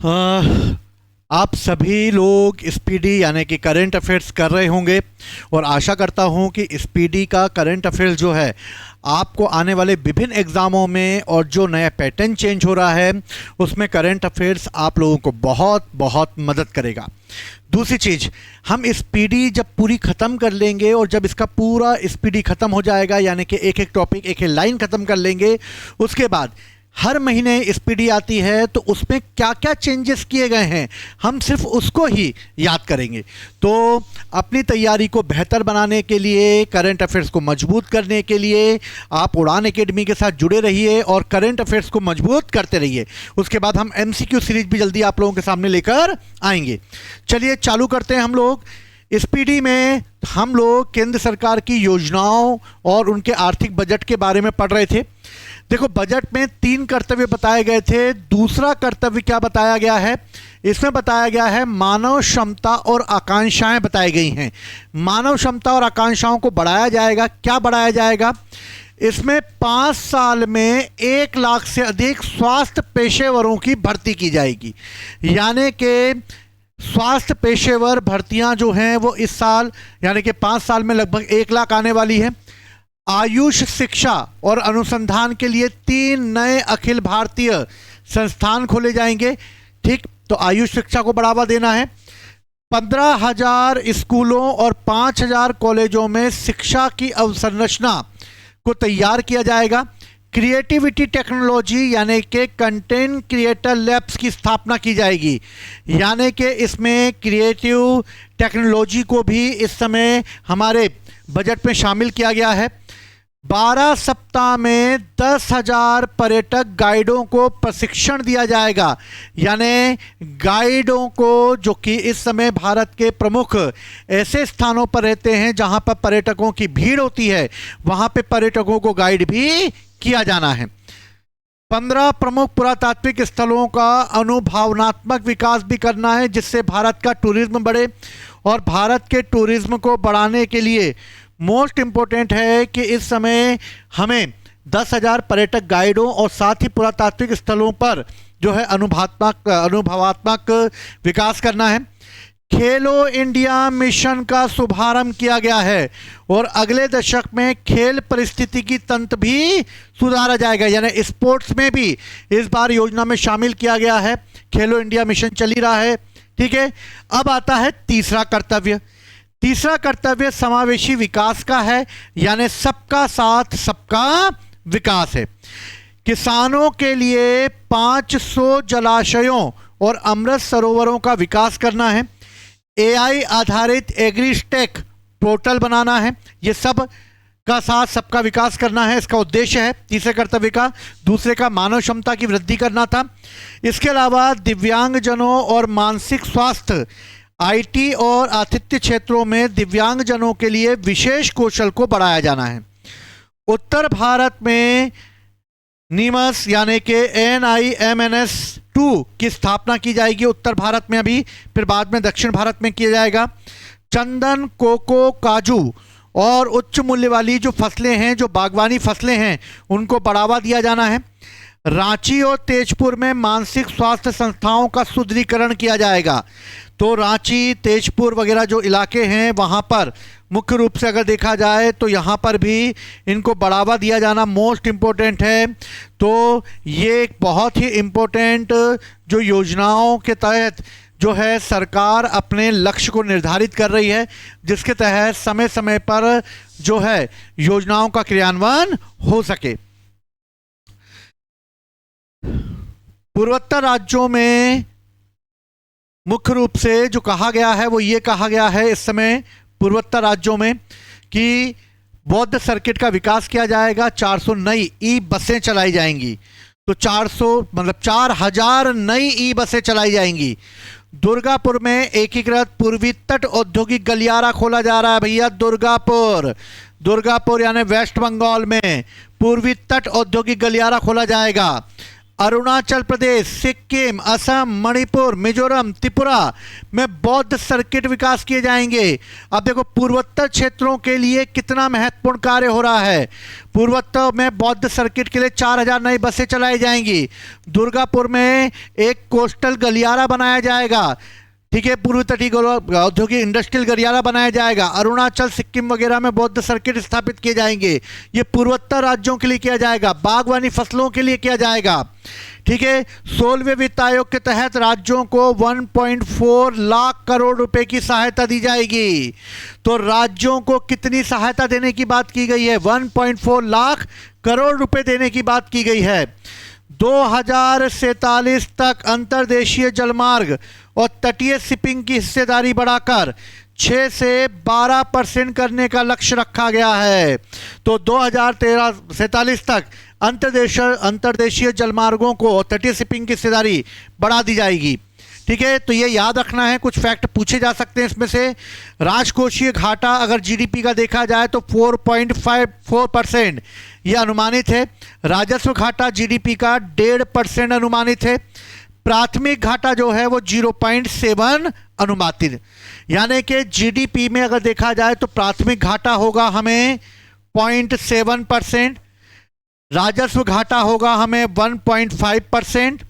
हाँ, आप सभी लोग स्पीडी यानी कि करंट अफेयर्स कर रहे होंगे और आशा करता हूं कि स्पीडी का करंट अफेयर्स जो है आपको आने वाले विभिन्न एग्ज़ामों में और जो नया पैटर्न चेंज हो रहा है उसमें करंट अफेयर्स आप लोगों को बहुत बहुत मदद करेगा। दूसरी चीज़, हम स्पीडी जब पूरी ख़त्म कर लेंगे और जब इसका पूरा स्पीडी ख़त्म हो जाएगा यानी कि एक एक टॉपिक एक एक लाइन ख़त्म कर लेंगे, उसके बाद हर महीने स्पीडी आती है तो उसमें क्या क्या चेंजेस किए गए हैं हम सिर्फ उसको ही याद करेंगे। तो अपनी तैयारी को बेहतर बनाने के लिए, करंट अफेयर्स को मजबूत करने के लिए आप उड़ान एकेडमी के साथ जुड़े रहिए और करंट अफेयर्स को मजबूत करते रहिए। उसके बाद हम एमसीक्यू सीरीज भी जल्दी आप लोगों के सामने लेकर आएंगे। चलिए चालू करते हैं। हम लोग स्पीडी में हम लोग केंद्र सरकार की योजनाओं और उनके आर्थिक बजट के बारे में पढ़ रहे थे। देखो, बजट में 3 कर्तव्य बताए गए थे। दूसरा कर्तव्य क्या बताया गया है? इसमें बताया गया है मानव क्षमता और आकांक्षाएं बताई गई हैं। मानव क्षमता और आकांक्षाओं को बढ़ाया जाएगा। क्या बढ़ाया जाएगा? इसमें 5 साल में 1 लाख से अधिक स्वास्थ्य पेशेवरों की भर्ती की जाएगी। यानी कि स्वास्थ्य पेशेवर भर्तियां जो हैं वो इस साल यानी कि 5 साल में लगभग 1 लाख आने वाली है। आयुष शिक्षा और अनुसंधान के लिए 3 नए अखिल भारतीय संस्थान खोले जाएंगे। ठीक, तो आयुष शिक्षा को बढ़ावा देना है। 15,000 स्कूलों और 5,000 कॉलेजों में शिक्षा की अवसंरचना को तैयार किया जाएगा। क्रिएटिविटी टेक्नोलॉजी यानी कि कंटेंट क्रिएटर लैब्स की स्थापना की जाएगी। यानी कि इसमें क्रिएटिव टेक्नोलॉजी को भी इस समय हमारे बजट में शामिल किया गया है। 12 सप्ताह में 10,000 पर्यटक गाइडों को प्रशिक्षण दिया जाएगा। यानी गाइडों को जो कि इस समय भारत के प्रमुख ऐसे स्थानों पर रहते हैं जहां पर पर्यटकों की भीड़ होती है, वहां पे पर्यटकों को गाइड भी किया जाना है। 15 प्रमुख पुरातात्विक स्थलों का अनुभवनात्मक विकास भी करना है जिससे भारत का टूरिज्म बढ़े। और भारत के टूरिज्म को बढ़ाने के लिए मोस्ट इम्पोर्टेंट है कि इस समय हमें 10,000 पर्यटक गाइडों और साथ ही पुरातात्विक स्थलों पर जो है अनुभवात्मक विकास करना है। खेलो इंडिया मिशन का शुभारंभ किया गया है और अगले दशक में खेल परिस्थितिकी तंत्र भी सुधारा जाएगा। यानी स्पोर्ट्स में भी इस बार योजना में शामिल किया गया है। खेलो इंडिया मिशन चल ही रहा है। ठीक है, अब आता है तीसरा कर्तव्य। तीसरा कर्तव्य समावेशी विकास का है, यानी सबका साथ सबका विकास है। किसानों के लिए 500 जलाशयों और अमृत सरोवरों का विकास करना है। एआई आधारित एग्रीस्टेक पोर्टल बनाना है। ये सब का साथ सबका विकास करना है, इसका उद्देश्य है तीसरे कर्तव्य का। दूसरे का मानव क्षमता की वृद्धि करना था। इसके अलावा दिव्यांगजनों और मानसिक स्वास्थ्य, आईटी और आतिथ्य क्षेत्रों में दिव्यांगजनों के लिए विशेष कौशल को बढ़ाया जाना है। उत्तर भारत में नीमस यानी कि NIMNS 2 की स्थापना की जाएगी उत्तर भारत में अभी, फिर बाद में दक्षिण भारत में किया जाएगा। चंदन, कोको, काजू और उच्च मूल्य वाली जो फसलें हैं, जो बागवानी फसलें हैं, उनको बढ़ावा दिया जाना है। रांची और तेजपुर में मानसिक स्वास्थ्य संस्थाओं का सुदृढ़ीकरण किया जाएगा। तो रांची, तेजपुर वगैरह जो इलाके हैं वहाँ पर मुख्य रूप से अगर देखा जाए तो यहाँ पर भी इनको बढ़ावा दिया जाना मोस्ट इम्पोर्टेंट है। तो ये एक बहुत ही इम्पोर्टेंट जो योजनाओं के तहत जो है सरकार अपने लक्ष्य को निर्धारित कर रही है, जिसके तहत समय समय पर जो है योजनाओं का क्रियान्वयन हो सके। पूर्वोत्तर राज्यों में मुख्य रूप से जो कहा गया है वो ये कहा गया है इस समय पूर्वोत्तर राज्यों में कि बौद्ध सर्किट का विकास किया जाएगा। 400 नई ई बसें चलाई जाएंगी। तो 4,000 नई ई बसें चलाई जाएंगी। दुर्गापुर में एकीकृत पूर्वी तट औद्योगिक गलियारा खोला जा रहा है भैया। दुर्गापुर यानी वेस्ट बंगाल में पूर्वी तट औद्योगिक गलियारा खोला जाएगा। अरुणाचल प्रदेश, सिक्किम, असम, मणिपुर, मिजोरम, त्रिपुरा में बौद्ध सर्किट विकास किए जाएंगे। अब देखो पूर्वोत्तर क्षेत्रों के लिए कितना महत्वपूर्ण कार्य हो रहा है। पूर्वोत्तर में बौद्ध सर्किट के लिए 4000 नई बसें चलाई जाएंगी। दुर्गापुर में एक कोस्टल गलियारा बनाया जाएगा, ठीक है, पूर्व तटीय औद्योगिक इंडस्ट्रियल गलियारा बनाया जाएगा। अरुणाचल, सिक्किम वगैरह में बौद्ध सर्किट स्थापित किए जाएंगे। ये पूर्वोत्तर राज्यों के लिए किया जाएगा, बागवानी फसलों के लिए किया जाएगा, ठीक है। 16वें वित्त आयोग के तहत राज्यों को 1.4 लाख करोड़ रुपए की सहायता दी जाएगी। तो राज्यों को कितनी सहायता देने की बात की गई है? 1.4 लाख करोड़ रुपए देने की बात की गई है। 2047 तक अंतर्देशीय जलमार्ग और तटीय शिपिंग की हिस्सेदारी बढ़ाकर 6 से 12% करने का लक्ष्य रखा गया है। तो 2047 तक अंतर्देशीय जलमार्गों को और तटीय शिपिंग की हिस्सेदारी बढ़ा दी जाएगी, ठीक है। तो ये याद रखना है, कुछ फैक्ट पूछे जा सकते हैं इसमें से। राजकोषीय घाटा अगर जीडीपी का देखा जाए तो 4.54% ये अनुमानित है। राजस्व घाटा जीडीपी का 1.5% अनुमानित है। प्राथमिक घाटा जो है वो 0.7 अनुमानित, यानी कि जीडीपी में अगर देखा जाए तो प्राथमिक घाटा होगा हमें 0.7%, राजस्व घाटा होगा हमें 1.5%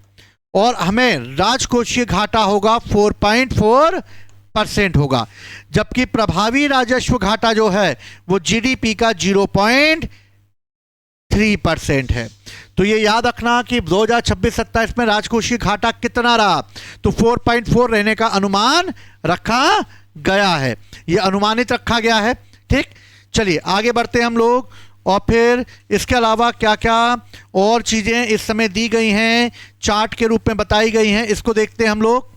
और हमें राजकोषीय घाटा होगा 4.4% होगा। जबकि प्रभावी राजस्व घाटा जो है वो जीडीपी का 0.3% है। तो ये याद रखना कि 2026-27 में राजकोषीय घाटा कितना रहा, तो 4.4 रहने का अनुमान रखा गया है, ये अनुमानित रखा गया है, ठीक। चलिए आगे बढ़ते हैं हम लोग, और फिर इसके अलावा क्या क्या और चीजें इस समय दी गई हैं, चार्ट के रूप में बताई गई हैं, इसको देखते हैं हम लोग,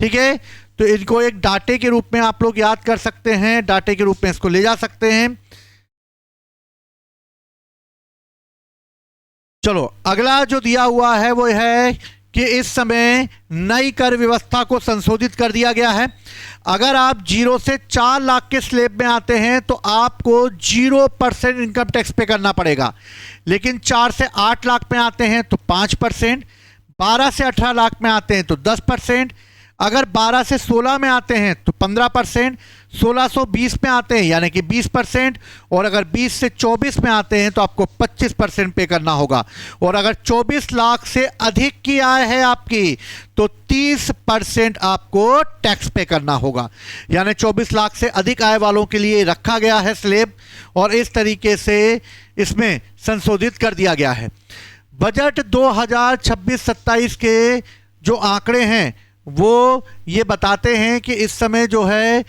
ठीक है। तो इनको एक डाटे के रूप में आप लोग याद कर सकते हैं, डाटे के रूप में इसको ले जा सकते हैं। चलो अगला जो दिया हुआ है वो है कि इस समय नई कर व्यवस्था को संशोधित कर दिया गया है। अगर आप 0 से 4 लाख के स्लैब में आते हैं तो आपको 0% इनकम टैक्स पे करना पड़ेगा, लेकिन 4 से 8 लाख में आते हैं तो 5%, 12 से 18 लाख में आते हैं तो 10%, अगर 12 से 16 में आते हैं तो 15%, 1620 में आते हैं यानी कि 20%, और अगर 20 से 24 में आते हैं तो आपको 25% पे करना होगा। और अगर 24 लाख से अधिक की आय है आपकी तो 30% आपको टैक्स पे करना होगा। यानी 24 लाख से अधिक आय वालों के लिए रखा गया है स्लैब, और इस तरीके से इसमें संशोधित कर दिया गया है। बजट 2026-27 के जो आंकड़े हैं वो ये बताते हैं कि इस समय जो है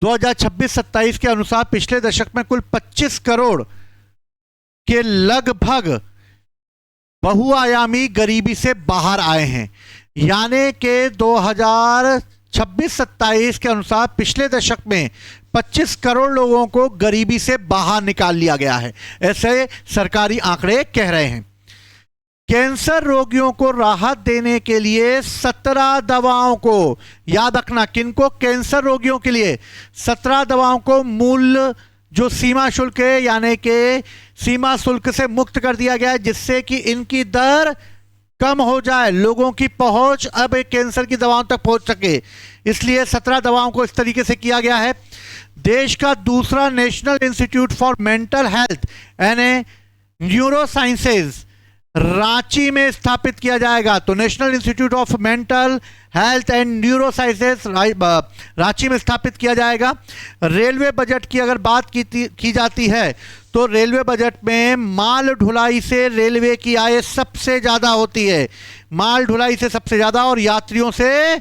2026-27 के अनुसार पिछले दशक में कुल 25 करोड़ के लगभग बहुआयामी गरीबी से बाहर आए हैं। यानी कि 2026-27 के अनुसार पिछले दशक में 25 करोड़ लोगों को गरीबी से बाहर निकाल लिया गया है, ऐसे सरकारी आंकड़े कह रहे हैं। कैंसर रोगियों को राहत देने के लिए 17 दवाओं को, याद रखना किनको, कैंसर रोगियों के लिए 17 दवाओं को मूल्य जो सीमा शुल्क है यानी कि सीमा शुल्क से मुक्त कर दिया गया है, जिससे कि इनकी दर कम हो जाए, लोगों की पहुंच अब कैंसर की दवाओं तक पहुंच सके, इसलिए 17 दवाओं को इस तरीके से किया गया है। देश का दूसरा national institute for mental health यानी न्यूरो साइंसेज रांची में स्थापित किया जाएगा। तो national institute of mental health and neuro sciences Ranchi में स्थापित किया जाएगा। रेलवे बजट की अगर बात की जाती है तो रेलवे बजट में माल ढुलाई से रेलवे की आय सबसे ज़्यादा होती है, माल ढुलाई से सबसे ज़्यादा और यात्रियों से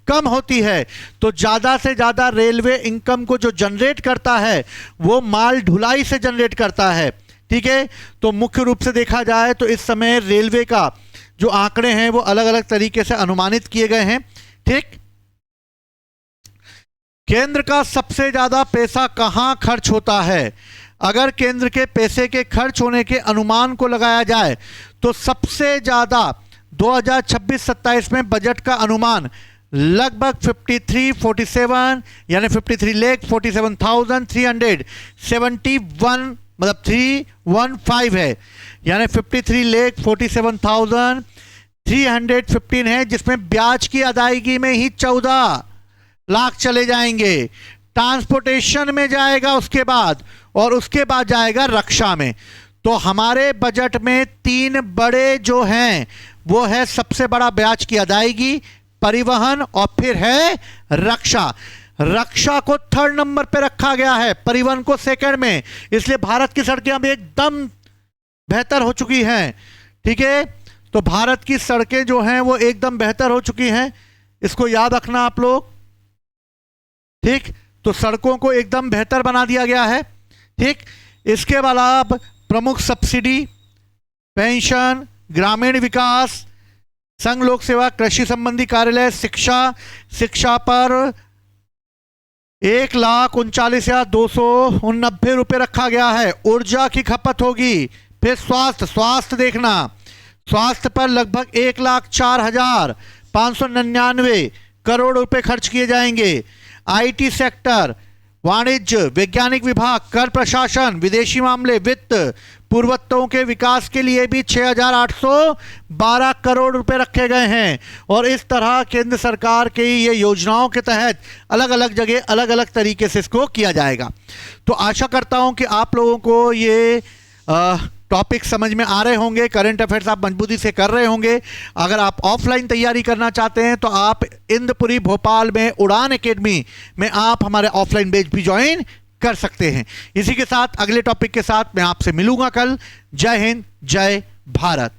कम होती है। तो ज़्यादा से ज़्यादा रेलवे इनकम को जो जनरेट करता है वो माल ढुलाई से जनरेट करता है, ठीक है। तो मुख्य रूप से देखा जाए तो इस समय रेलवे का जो आंकड़े हैं वो अलग अलग तरीके से अनुमानित किए गए हैं, ठीक। केंद्र का सबसे ज्यादा पैसा कहां खर्च होता है? अगर केंद्र के पैसे के खर्च होने के अनुमान को लगाया जाए तो सबसे ज्यादा 2026-27 में बजट का अनुमान लगभग 5347 यानी 53,47,371 मतलब 315 है। यानी 53,47,315 है, जिसमें ब्याज की अदायगी में ही 14 लाख चले जाएंगे, ट्रांसपोर्टेशन में जाएगा उसके बाद, और उसके बाद जाएगा रक्षा में। तो हमारे बजट में 3 बड़े जो हैं वो है सबसे बड़ा ब्याज की अदायगी, परिवहन और फिर है रक्षा। रक्षा को 3rd नंबर पे रखा गया है, परिवहन को 2nd में, इसलिए भारत की सड़कें अब एकदम बेहतर हो चुकी हैं। ठीक है, तो भारत की सड़कें जो हैं वो एकदम बेहतर हो चुकी हैं, इसको याद रखना आप लोग। ठीक, तो सड़कों को एकदम बेहतर बना दिया गया है। ठीक, इसके अलावा प्रमुख सब्सिडी, पेंशन, ग्रामीण विकास, संघ लोक सेवा, कृषि संबंधी कार्यालय, शिक्षा पर 1,39,289 रुपये रखा गया है। ऊर्जा की खपत होगी। फिर स्वास्थ्य देखना, स्वास्थ्य पर लगभग 1,04,599 करोड़ रुपए खर्च किए जाएंगे। आईटी सेक्टर, वाणिज्य, वैज्ञानिक विभाग, कर प्रशासन, विदेशी मामले, वित्त, पूर्वोत्तरों के विकास के लिए भी 6,812 करोड़ रुपए रखे गए हैं। और इस तरह केंद्र सरकार की ये योजनाओं के तहत अलग अलग जगह अलग अलग तरीके से इसको किया जाएगा। तो आशा करता हूं कि आप लोगों को ये टॉपिक समझ में आ रहे होंगे, करंट अफेयर्स आप मजबूती से कर रहे होंगे। अगर आप ऑफलाइन तैयारी करना चाहते हैं तो आप इंदपुरी भोपाल में उड़ान एकेडमी में आप हमारे ऑफलाइन बैच भी ज्वाइन कर सकते हैं। इसी के साथ अगले टॉपिक के साथ मैं आपसे मिलूंगा कल। जय हिंद, जय भारत।